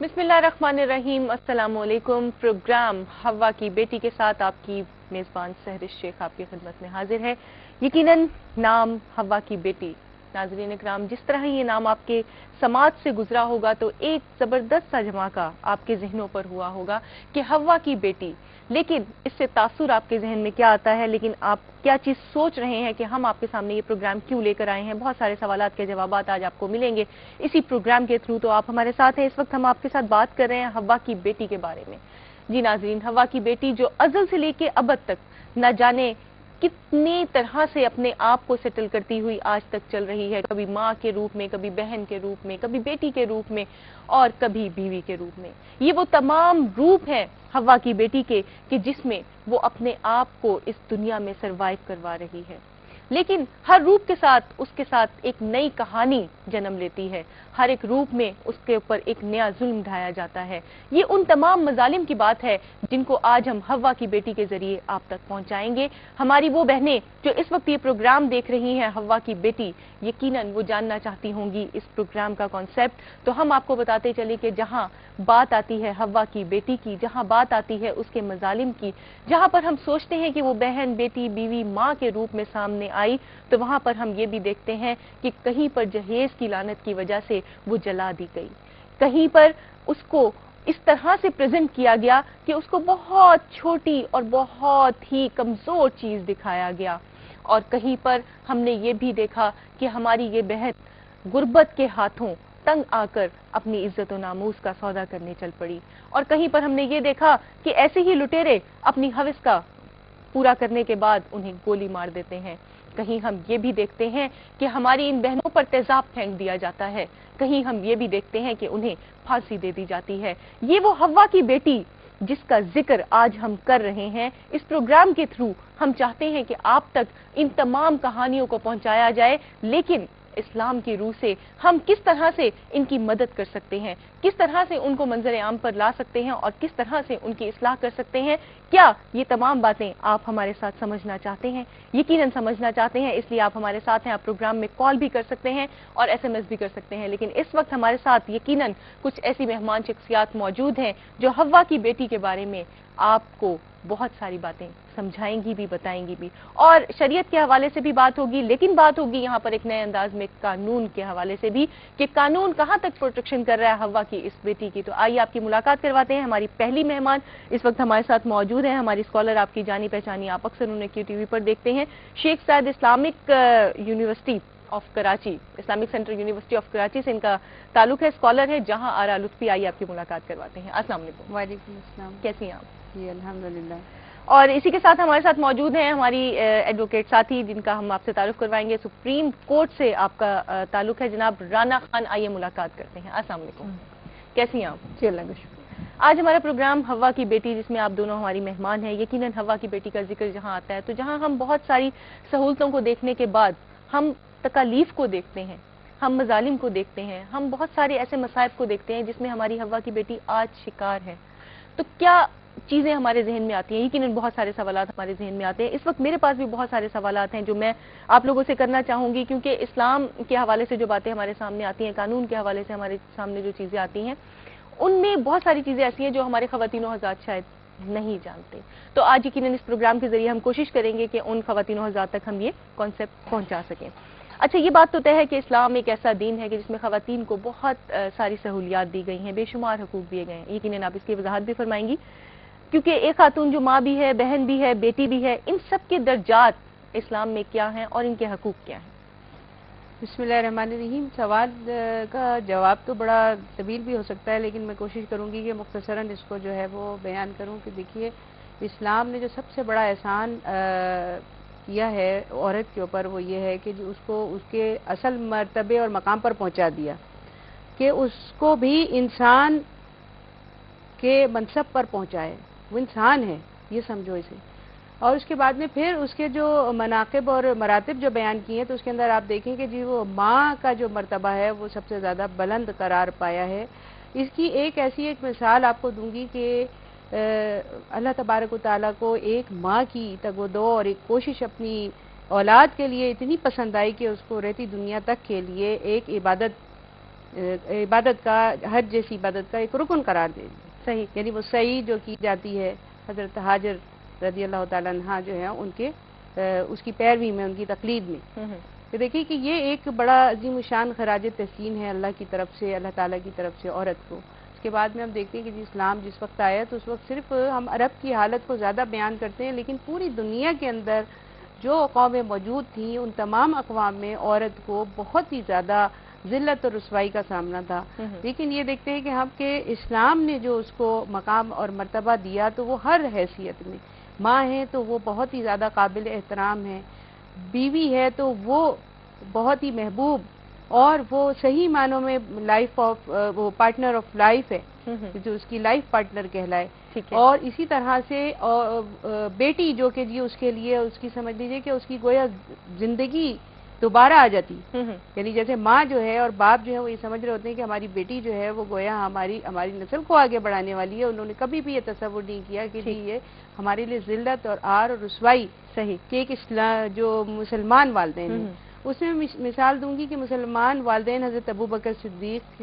بسم اللہ الرحمن الرحیم، السلام علیکم۔ پروگرام ہوا کی بیٹی کے ساتھ آپ کی میزبان سحرش شیخ آپ کی خدمت میں حاضر ہے۔ یقیناً نام ہوا کی بیٹی، ناظرین اکرام، جس طرح یہ نام آپ کے سماعت سے گزرا ہوگا تو ایک زبردست سا دھماکہ آپ کے ذہنوں پر ہوا ہوگا کہ ہوا کی بیٹی، لیکن اس سے تاثر آپ کے ذہن میں کیا آتا ہے، لیکن آپ کیا چیز سوچ رہے ہیں کہ ہم آپ کے سامنے یہ پروگرام کیوں لے کر آئے ہیں؟ بہت سارے سوالات کے جوابات آج آپ کو ملیں گے اسی پروگرام کے تھرو، تو آپ ہمارے ساتھ ہیں۔ اس وقت ہم آپ کے ساتھ بات کر رہے ہیں ہوا کی بیٹی کے بارے میں۔ جی ناظرین، ہوا کی بیٹی جو ازل سے لے کے ابد تک نہ جانے کتنی طرح سے اپنے آپ کو سیٹل کرتی ہوئی آج تک چل رہی ہے، کبھی ماں کے روپ میں، کبھی بہن کے روپ میں، کبھی بیٹی کے روپ میں اور کبھی بیوی کے روپ میں۔ یہ وہ تمام روپ ہیں ہوا کی بیٹی کے کہ جس میں وہ اپنے آپ کو اس دنیا میں سروائیو کروا رہی ہے، لیکن ہر روپ کے ساتھ ایک نئی کہانی جنم لیتی ہے۔ ہر ایک روپ میں اس کے اوپر ایک نیا ظلم ڈھایا جاتا ہے۔ یہ ان تمام مظالم کی بات ہے جن کو آج ہم ہوا کی بیٹی کے ذریعے آپ تک پہنچائیں گے۔ ہماری وہ بہنیں جو اس وقت یہ پروگرام دیکھ رہی ہیں ہوا کی بیٹی، یقیناً وہ جاننا چاہتی ہوں گی اس پروگرام کا کانسیپٹ، تو ہم آپ کو بتاتے چلیں کہ جہاں بات آتی ہے ہوا کی بیٹی کی، جہاں بات آتی ہے اس کے مظالم کی، جہاں پر ہم سوچتے ہیں کہ وہ بہن، بیٹی، بیوی، ماں کے روپ میں سامنے آئی، تو وہاں پر ہم یہ بھی دیکھتے ہیں کہ کہیں پر جہیز کی لعنت کی وجہ سے وہ جلا دی گئی، کہیں پر اس کو اس طرح سے پریزنٹ کیا گیا کہ اس کو بہت چھوٹی اور بہت ہی کمزور چیز دکھایا گیا، اور کہیں پر ہم نے یہ بھی دیکھا کہ ہماری یہ بہن غربت کے ہاتھوں تنگ آ کر اپنی عزت و ناموس کا سودا کرنے چل پڑی، اور کہیں پر ہم نے یہ دیکھا کہ ایسے ہی لٹیرے اپنی ہوس کا پورا کرنے کے بعد انہیں گولی مار دیتے ہیں۔ کہیں ہم یہ بھی دیکھتے ہیں کہ ہماری ان بہنوں پر تیزاب پھینک دیا جاتا ہے، کہیں ہم یہ بھی دیکھتے ہیں کہ انہیں پھانسی دے دی جاتی ہے۔ یہ وہ ہوا کی بیٹی جس کا ذکر آج ہم کر رہے ہیں۔ اس پروگرام کے تھرو ہم چاہتے ہیں کہ آپ تک ان تمام کہانیوں کو پہنچایا جائے، لیکن اسلام کی روح سے ہم کس طرح سے ان کی مدد کر سکتے ہیں، کس طرح سے ان کو منظر عام پر لا سکتے ہیں اور کس طرح سے ان کی اصلاح کر سکتے ہیں، کیا یہ تمام باتیں آپ ہمارے ساتھ سمجھنا چاہتے ہیں؟ یقیناً سمجھنا چاہتے ہیں، اس لیے آپ ہمارے ساتھ ہیں۔ آپ پروگرام میں کال بھی کر سکتے ہیں اور SMS بھی کر سکتے ہیں، لیکن اس وقت ہمارے ساتھ یقیناً کچھ ایسی مہمان شخصیات موجود ہیں جو ہوا کی بیٹی کے بارے میں آپ کو بہت ساری باتیں سمجھائیں گی بھی، بتائیں گی بھی، اور شریعت کے حوالے سے بھی بات ہوگی، لیکن بات ہوگی یہاں پر ایک نئے انداز میں قانون کے حوالے سے بھی کہ قانون کہاں تک پروٹیکشن کر رہا ہے ہوا کی اس بیٹی کی۔ تو آئیے آپ کی ملاقات کرواتے ہیں۔ ہماری پہلی مہمان اس وقت ہمارے ساتھ موجود ہیں، ہماری اسکالر، آپ کی جانی پہچانی، آپ اکثر انہیں QTV پر دیکھتے ہیں، Sheikh Saad Islamic university of Karachi, Islamic centre university of Karachi سے ان کا تعلق ہے، اسکالر ہے، جہاں آرالطفی۔ آئیے آپ کی ملاقات کرواتے ہیں۔ السلام علیکم۔ وعلیکم السلام۔ کیسی ہیں آپ؟ جی الحمدللہ۔ اور اسی کے ساتھ ہمارے ساتھ موجود ہیں ہماری ایڈوکیٹ ساتھی جن کا ہم آپ سے تعارف کروائیں گے، سپریم کورٹ سے آپ کا تعلق ہے، جناب رانا خان۔ آئیے ملاقات کرتے ہیں۔ السلام علیکم، کیسی ہیں آپ؟ جی اللہ کا شکر۔ آج ہمارا پروگرام ہوا کی بیٹی، جس میں آپ دونوں ہماری مہمان ہیں۔ یقیناً ہوا کی بیٹی کا ذکر جہاں آتا ہے تو جہاں ہم بہت ساری سہولتوں کو دیکھنے کے بعد ہم تکالیف کو دیکھتے ہیں، ہم مظالم کو دیکھتے ہیں، ہم بہت سارے ایسے مصائب کو دیکھتے ہیں جس میں ہماری ہوا کی بیٹی آج شکار ہے، تو کیا چیزیں ہمارے ذہن میں آتی ہیں؟ یقیناً بہت سارے سوالات ہمارے ذہن میں آتے ہیں۔ اس وقت میرے پاس بھی بہت سارے سوالات ہیں جو میں آپ لوگوں سے کرنا چاہوں گی، کیونکہ اسلام کے حوالے سے جو باتیں ہمارے سامنے آتی ہیں، قانون کے حوالے سے ہمارے سامنے جو چیزیں آتی ہیں، ان میں بہت ساری چیزیں ایسی ہیں جو ہمارے خواتین و حضرات شاید نہیں جانتے۔ تو آج یقیناً اس پروگرام کے ذریعے ہم کوشش کریں گے کہ ان خواتین و حضرات تک ہم یہ کانسیپٹ پہنچا سکیں۔ اچھا، یہ بات تو طے ہے کہ اسلام ایک ایسا دین ہے کہ جس میں خواتین کو بہت ساری سہولیات دی گئی ہیں، بے شمار حقوق دیے گئے ہیں۔ یقیناً آپ اس کی وضاحت بھی فرمائیں گی، کیونکہ ایک خاتون جو ماں بھی ہے، بہن بھی ہے، بیٹی بھی ہے، ان سب کے درجات اسلام میں کیا ہیں اور ان کے حقوق کیا ہیں؟ بسم اللہ الرحمن الرحیم۔ سوال کا جواب تو بڑا طویل بھی ہو سکتا ہے، لیکن میں کوشش کروں گی کہ مختصراً اس کو جو ہے وہ بیان کروں کہ دیکھیے، اسلام نے جو سب سے بڑا احسان کیا ہے عورت کے اوپر، وہ یہ ہے کہ جو اس کو اس کے اصل مرتبے اور مقام پر پہنچا دیا، کہ اس کو بھی انسان کے منصب پر پہنچائے، وہ انسان ہے، یہ سمجھو اسے۔ اور اس کے بعد میں پھر اس کے جو مناقب اور مراتب جو بیان کیے ہیں، تو اس کے اندر آپ دیکھیں کہ جی وہ ماں کا جو مرتبہ ہے وہ سب سے زیادہ بلند قرار پایا ہے۔ اس کی ایک مثال آپ کو دوں گی کہ اللہ تبارک و تعالیٰ کو ایک ماں کی تگ و دو اور ایک کوشش اپنی اولاد کے لیے اتنی پسند آئی کہ اس کو رہتی دنیا تک کے لیے ایک عبادت عبادت کا، حج جیسی عبادت کا ایک رکن قرار دے دیا. صحیح. یعنی وہ سعی جو کی جاتی ہے حضرت حاجر رضی اللہ تعالیٰ عنہ جو ہے ان کے اس کی پیروی میں، ان کی تقلید میں. تو دیکھیے کہ یہ ایک بڑا عظیم الشان خراج تحسین ہے اللہ کی طرف سے، اللہ تعالیٰ کی طرف سے عورت کو. اس کے بعد میں ہم دیکھتے ہیں کہ اسلام جس وقت آیا تو اس وقت صرف ہم عرب کی حالت کو زیادہ بیان کرتے ہیں، لیکن پوری دنیا کے اندر جو قومیں موجود تھیں ان تمام اقوام میں عورت کو بہت ہی زیادہ ذلت اور رسوائی کا سامنا تھا. لیکن یہ دیکھتے ہیں کہ ہم کہ اسلام نے جو اس کو مقام اور مرتبہ دیا تو وہ ہر حیثیت میں، ماں ہے تو وہ بہت ہی زیادہ قابل احترام ہے، بیوی ہے تو وہ بہت ہی محبوب، اور وہ صحیح معنوں میں لائف آف وہ پارٹنر آف لائف ہے، جو اس کی لائف پارٹنر کہلائے. اور اسی طرح سے بیٹی جو کہ جی اس کے لیے اس کی سمجھ لیجیے کہ اس کی گویا زندگی دوبارہ آ جاتی. یعنی جیسے ماں جو ہے اور باپ جو ہے وہ یہ سمجھ رہے ہوتے ہیں کہ ہماری بیٹی جو ہے وہ گویا ہماری نسل کو آگے بڑھانے والی ہے. انہوں نے کبھی بھی یہ تصور نہیں کیا کہ جی یہ ہمارے لیے ذلت اور عار اور رسوائی. صحیح. کہ ایک جو مسلمان والدین ہیں اس میں مثال دوں گی کہ مسلمان والدین حضرت ابوبکر صدیق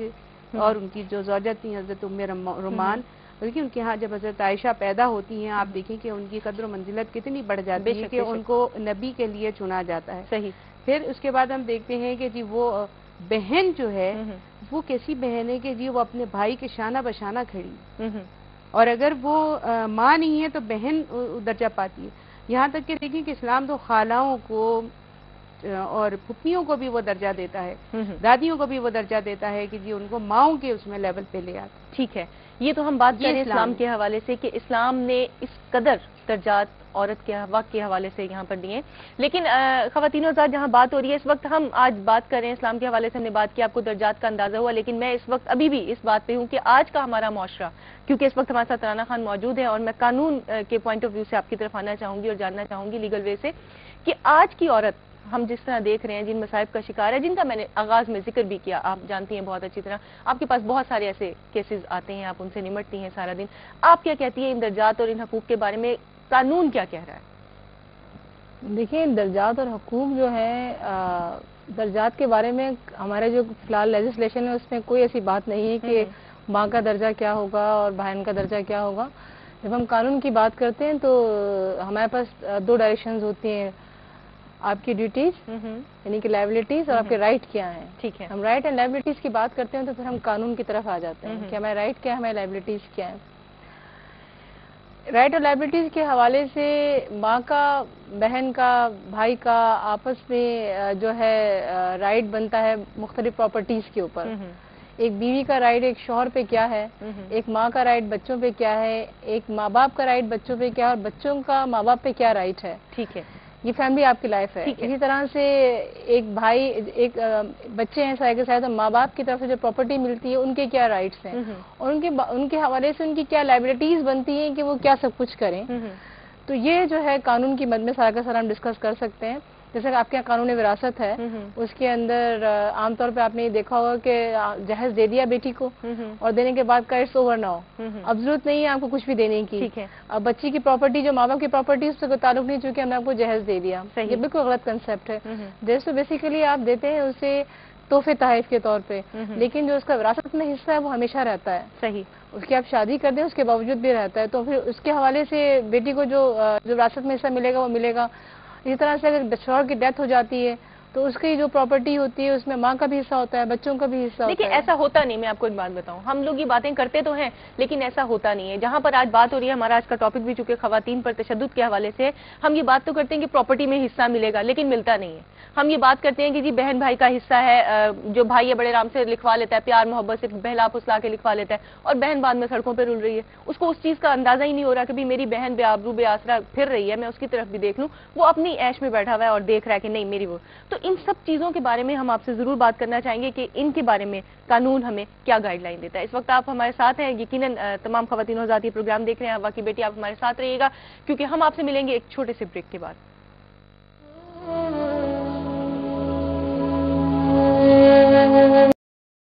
اور ان کی جو زوجہ تھیں حضرت ام رومان، بلکہ ان کے ہاں جب حضرت عائشہ پیدا ہوتی ہیں آپ دیکھیں کہ ان کی قدر و منزلت کتنی بڑھ جاتی ہے کہ ان کو نبی کے لیے چنا جاتا ہے. صحیح. پھر اس کے بعد ہم دیکھتے ہیں کہ جی وہ بہن جو ہے وہ کیسی بہن ہے کہ جی وہ اپنے بھائی کے شانہ بشانہ کھڑی، اور اگر وہ ماں نہیں ہے تو بہن درجہ پاتی ہے. یہاں تک کہ دیکھیں کہ اسلام تو خالاؤں کو اور پھپھیوں کو بھی وہ درجہ دیتا ہے، دادیوں کو بھی وہ درجہ دیتا ہے کہ جی ان کو ماؤں کے اس میں لیول پہ لے آتا. ٹھیک ہے. یہ تو ہم بات کریں اسلام کے حوالے سے کہ اسلام نے اس قدر درجات عورت کے حق کے حوالے سے یہاں پر دیے. لیکن خواتین حضرات جہاں بات ہو رہی ہے اس وقت ہم آج بات کر رہے ہیں اسلام کے حوالے سے، ہم نے بات کی آپ کو درجات کا اندازہ ہوا، لیکن میں اس وقت ابھی بھی اس بات پہ ہوں کہ آج کا ہمارا معاشرہ، کیونکہ اس وقت ہمارے ساتھ رانا خان موجود ہے اور میں قانون کے پوائنٹ آف ویو سے آپ کی طرف آنا چاہوں گی اور جاننا چاہوں گی لیگل وے سے کہ آج کی عورت ہم جس طرح دیکھ رہے ہیں جن مصائب کا شکار ہے، جن کا میں نے آغاز میں ذکر بھی کیا، آپ جانتی ہیں بہت اچھی طرح، آپ کے پاس بہت سارے ایسے کیسز آتے ہیں، آپ ان سے نمٹتی ہیں سارا دن. آپ کیا کہتی ہیں ان درجات اور ان حقوق کے بارے میں؟ قانون کیا کہہ رہا ہے؟ دیکھیں درجات اور حقوق جو ہیں، درجات کے بارے میں ہمارے جو فی الحال لیجسلیشن ہے اس میں کوئی ایسی بات نہیں ہے کہ ماں کا درجہ کیا ہوگا اور بہن کا درجہ کیا ہوگا. جب ہم قانون کی بات کرتے ہیں تو ہمارے پاس دو ڈائریکشنز ہوتی ہیں، آپ کی ڈیوٹیز یعنی کہ لائبلٹیز اور آپ کے رائٹ کیا ہیں. ٹھیک ہے. ہم رائٹ اینڈ لائبلٹیز کی بات کرتے ہیں تو پھر ہم قانون کی طرف آ جاتے ہیں کہ ہمارے رائٹ کیا ہے، ہمارے لائبلٹیز کیا ہے. رائٹ اور لائبلٹیز کے حوالے سے ماں کا، بہن کا، بھائی کا آپس میں جو ہے رائٹ بنتا ہے مختلف پراپرٹیز کے اوپر. ایک بیوی کا رائٹ ایک شوہر پہ کیا ہے، ایک ماں کا رائٹ بچوں پہ کیا ہے، ایک ماں باپ کا رائٹ بچوں پہ کیا ہے، اور بچوں کا ماں باپ پہ کیا رائٹ ہے. ٹھیک ہے. یہ فیملی آپ کی لائف ہے. اسی طرح سے ایک بھائی، ایک بچے ہیں سائے کے ساتھ، ماں باپ کی طرف سے جو پراپرٹی ملتی ہے ان کے کیا رائٹس ہیں اور ان کے حوالے سے ان کی کیا لائبلٹیز بنتی ہیں کہ وہ کیا سب کچھ کریں. تو یہ جو ہے قانون کی مد میں سارا کا سارا ہم ڈسکس کر سکتے ہیں. جیسے کہ آپ کے یہاں قانون وراثت ہے، اس کے اندر عام طور پہ آپ نے یہ دیکھا ہوگا کہ جہیز دے دیا بیٹی کو اور دینے کے بعد کا اٹس اوور ناؤ، اب ضرورت نہیں ہے آپ کو کچھ بھی دینے کی. اب بچی کی پراپرٹی جو ماں باپ کی پراپرٹی اس سے کوئی تعلق نہیں، چونکہ ہم نے آپ کو جہیز دے دیا. یہ بالکل غلط کنسپٹ ہے. جہیز تو بیسیکلی آپ دیتے ہیں اسے تحفے تحائف کے طور پہ، لیکن جو اس کا وراثت میں حصہ ہے وہ ہمیشہ رہتا ہے. صحیح. اس کی آپ شادی کر دیں اس کے باوجود بھی رہتا ہے. تو پھر اس کے حوالے سے بیٹی کو جو وراثت میں حصہ ملے گا وہ ملے گا. اسی طرح سے اگر شوہر کی ڈیتھ ہو جاتی ہے تو اس کی جو پراپرٹی ہوتی ہے اس میں ماں کا بھی حصہ ہوتا ہے، بچوں کا بھی حصہ ہوتا ہے. لیکن ایسا ہوتا نہیں. میں آپ کو ایک بات بتاؤں، ہم لوگ یہ باتیں کرتے تو ہیں لیکن ایسا ہوتا نہیں ہے. جہاں پر آج بات ہو رہی ہے، ہمارا آج کا ٹاپک بھی چونکہ خواتین پر تشدد کے حوالے سے، ہم یہ بات تو کرتے ہیں کہ پراپرٹی میں حصہ ملے گا لیکن ملتا نہیں ہے. ہم یہ بات کرتے ہیں کہ جی بہن بھائی کا حصہ ہے، جو بھائی ہے بڑے آرام سے لکھوا لیتا ہے، پیار محبت سے بہلا پھسلا کے لکھوا لیتا ہے، اور بہن بعد میں سڑکوں پہ رل رہی ہے. اس کو اس چیز کا اندازہ ہی نہیں ہو رہا کہ بھی میری بہن بے آبرو بے آسرا پھر رہی ہے، میں اس کی طرف بھی دیکھ لوں. وہ اپنی عیش میں بیٹھا ہوا ہے اور دیکھ رہا ہے کہ نہیں میری وہ. تو ان سب چیزوں کے بارے میں ہم آپ سے ضرور بات کرنا چاہیں گے کہ ان کے بارے میں قانون ہمیں کیا گائیڈ لائن دیتا ہے. اس وقت آپ ہمارے ساتھ ہیں، یقیناً تمام خواتین حضرات یہ پروگرام دیکھ رہے ہیں. ہوا کی بیٹی آپ ہمارے ساتھ رہیے گا کیونکہ ہم آپ سے ملیں گے ایک چھوٹے سے بریک کے بعد.